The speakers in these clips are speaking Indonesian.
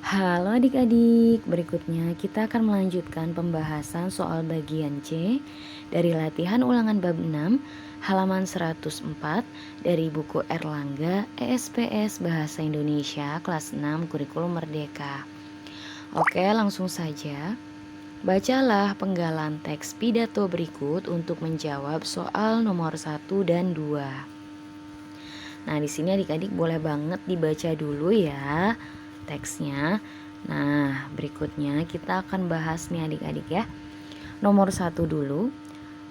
Halo adik-adik, berikutnya kita akan melanjutkan pembahasan soal bagian C dari latihan ulangan bab 6 halaman 104 dari buku Erlangga ESPS Bahasa Indonesia kelas 6 Kurikulum Merdeka. Oke, langsung saja. Bacalah penggalan teks pidato berikut untuk menjawab soal nomor 1 dan 2. Nah, di sini adik-adik boleh banget dibaca dulu ya teksnya. Nah, berikutnya kita akan bahas nih adik-adik ya. Nomor 1 dulu.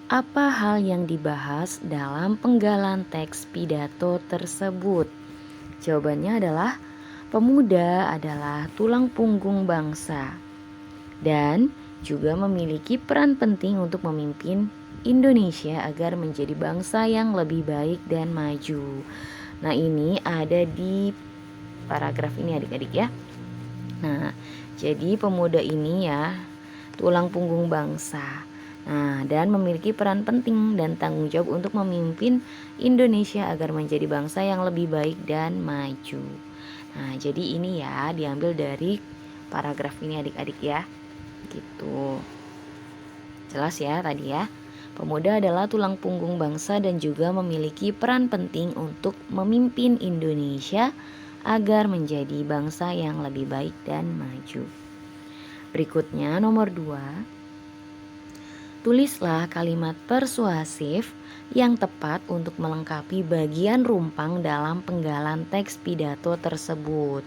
Apa hal yang dibahas dalam penggalan teks pidato tersebut? Jawabannya adalah pemuda adalah tulang punggung bangsa dan juga memiliki peran penting untuk memimpin Indonesia agar menjadi bangsa yang lebih baik dan maju. Nah, ini ada di paragraf ini adik-adik ya. Nah, jadi pemuda ini ya tulang punggung bangsa. Nah, dan memiliki peran penting dan tanggung jawab untuk memimpin Indonesia agar menjadi bangsa yang lebih baik dan maju. Nah, jadi ini ya diambil dari paragraf ini adik-adik ya. Gitu. Jelas ya tadi ya. Pemuda adalah tulang punggung bangsa dan juga memiliki peran penting untuk memimpin Indonesia agar menjadi bangsa yang lebih baik dan maju. Berikutnya nomor 2. Tulislah kalimat persuasif yang tepat untuk melengkapi bagian rumpang dalam penggalan teks pidato tersebut.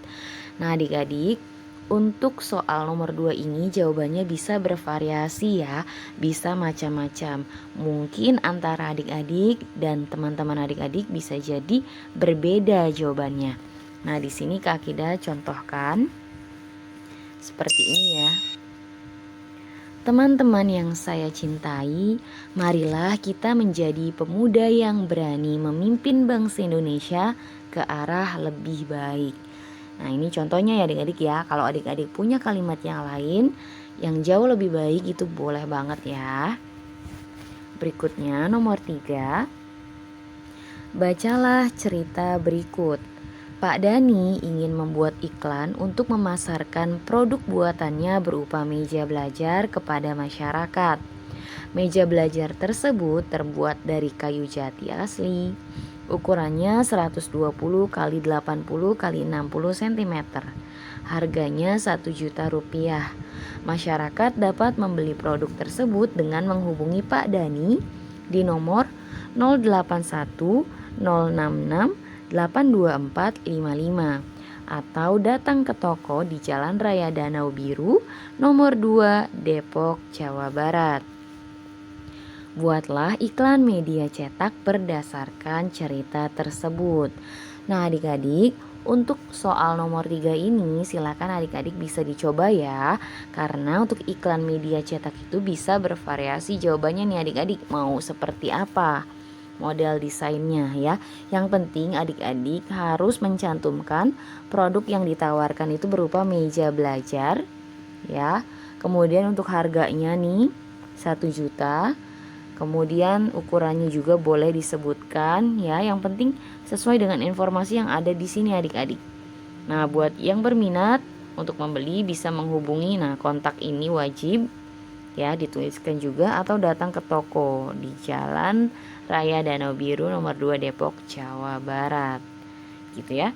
Nah adik-adik, untuk soal nomor 2 ini jawabannya bisa bervariasi ya, bisa macam-macam. Mungkin antara adik-adik dan teman-teman adik-adik bisa jadi berbeda jawabannya. Nah, di sini Kak Akida contohkan seperti ini ya. Teman-teman yang saya cintai, marilah kita menjadi pemuda yang berani memimpin bangsa Indonesia ke arah lebih baik. Nah, ini contohnya ya adik-adik ya. Kalau adik-adik punya kalimat yang lain yang jauh lebih baik itu boleh banget ya. Berikutnya nomor 3. Bacalah cerita berikut. Pak Dani ingin membuat iklan untuk memasarkan produk buatannya berupa meja belajar kepada masyarakat. Meja belajar tersebut terbuat dari kayu jati asli. Ukurannya 120 x 80 x 60 cm. Harganya Rp1.000.000. Masyarakat dapat membeli produk tersebut dengan menghubungi Pak Dani di nomor 081 066 82455 atau datang ke toko di Jalan Raya Danau Biru nomor 2 Depok, Jawa Barat. Buatlah iklan media cetak berdasarkan cerita tersebut. Nah adik-adik, untuk soal nomor 3 ini silakan adik-adik bisa dicoba ya. Karena untuk iklan media cetak itu bisa bervariasi jawabannya nih adik-adik, mau seperti apa model desainnya ya. Yang penting adik-adik harus mencantumkan produk yang ditawarkan itu berupa meja belajar ya. Kemudian untuk harganya nih 1 juta. Kemudian ukurannya juga boleh disebutkan ya. Yang penting sesuai dengan informasi yang ada di sini adik-adik. Nah, buat yang berminat untuk membeli bisa menghubungi kontak ini wajib ya dituliskan juga atau datang ke toko di Jalan Raya Danau Biru nomor 2 Depok, Jawa Barat. Gitu ya.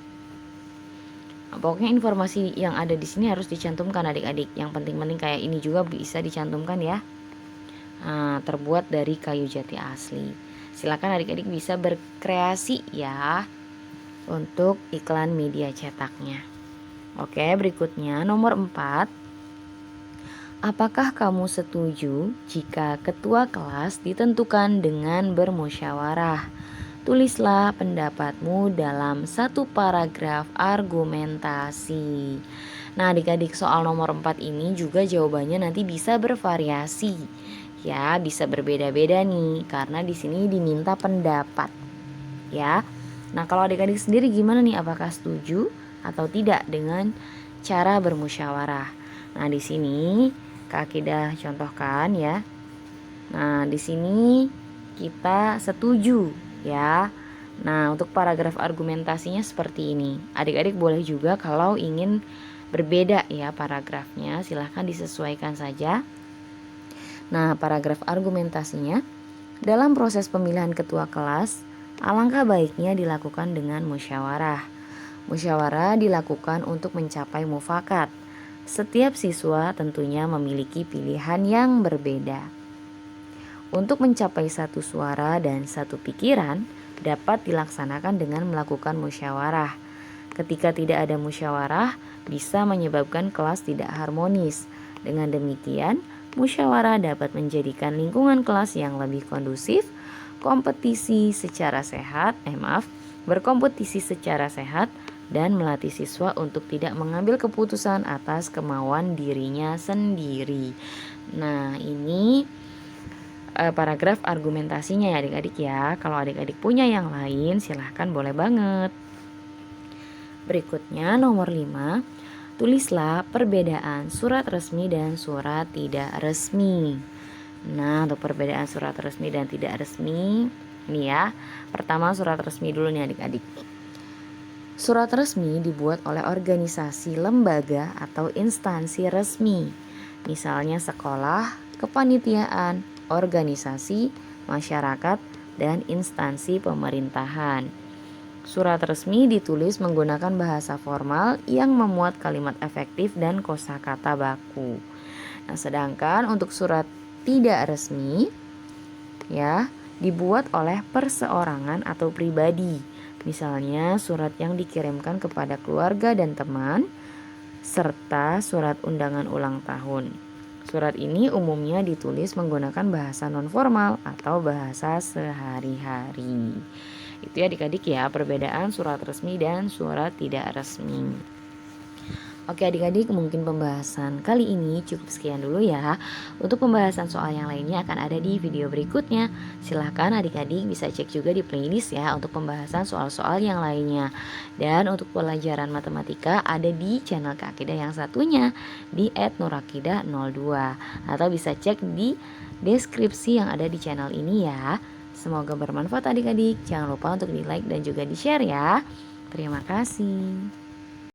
Nah, pokoknya informasi yang ada di sini harus dicantumkan adik-adik. Yang penting-penting kayak ini juga bisa dicantumkan ya. Nah, terbuat dari kayu jati asli. Silakan adik-adik bisa berkreasi ya untuk iklan media cetaknya. Oke, berikutnya nomor 4. Apakah kamu setuju jika ketua kelas ditentukan dengan bermusyawarah? Tulislah pendapatmu dalam satu paragraf argumentasi. Nah adik-adik, soal nomor 4 ini juga jawabannya nanti bisa bervariasi. Ya, bisa berbeda-beda nih karena di sini diminta pendapat. Ya. Nah, kalau adik-adik sendiri gimana nih? Apakah setuju atau tidak dengan cara bermusyawarah? Nah, di sini Kak Akidah contohkan ya. Nah, di sini kita setuju ya. Nah, untuk paragraf argumentasinya seperti ini. Adik-adik boleh juga kalau ingin berbeda ya paragrafnya, silahkan disesuaikan saja. Nah, paragraf argumentasinya, dalam proses pemilihan ketua kelas, alangkah baiknya dilakukan dengan musyawarah. Musyawarah dilakukan untuk mencapai mufakat. Setiap siswa tentunya memiliki pilihan yang berbeda. Untuk mencapai satu suara dan satu pikiran dapat dilaksanakan dengan melakukan musyawarah. Ketika tidak ada musyawarah, bisa menyebabkan kelas tidak harmonis. Dengan demikian, musyawarah dapat menjadikan lingkungan kelas yang lebih kondusif, berkompetisi secara sehat, dan melatih siswa untuk tidak mengambil keputusan atas kemauan dirinya sendiri. Nah, ini paragraf argumentasinya ya adik-adik ya. Kalau adik-adik punya yang lain silahkan, boleh banget. Berikutnya nomor 5, tulislah perbedaan surat resmi dan surat tidak resmi. Nah, untuk perbedaan surat resmi dan tidak resmi, nih ya. Pertama surat resmi dulu nih adik-adik. Surat resmi dibuat oleh organisasi, lembaga, atau instansi resmi. Misalnya sekolah, kepanitiaan, organisasi, masyarakat, dan instansi pemerintahan. Surat resmi ditulis menggunakan bahasa formal yang memuat kalimat efektif dan kosakata baku. Nah, sedangkan untuk surat tidak resmi ya dibuat oleh perseorangan atau pribadi. Misalnya surat yang dikirimkan kepada keluarga dan teman, serta surat undangan ulang tahun. Surat ini umumnya ditulis menggunakan bahasa nonformal atau bahasa sehari-hari. Itu ya adik-adik ya, perbedaan surat resmi dan surat tidak resmi. Oke adik-adik, mungkin pembahasan kali ini cukup sekian dulu ya. Untuk pembahasan soal yang lainnya akan ada di video berikutnya. Silahkan adik-adik bisa cek juga di playlist ya untuk pembahasan soal-soal yang lainnya. Dan untuk pelajaran matematika ada di channel Kak Akidah yang satunya di @nurakidah02. Atau bisa cek di deskripsi yang ada di channel ini ya. Semoga bermanfaat adik-adik. Jangan lupa untuk di like dan juga di share ya. Terima kasih.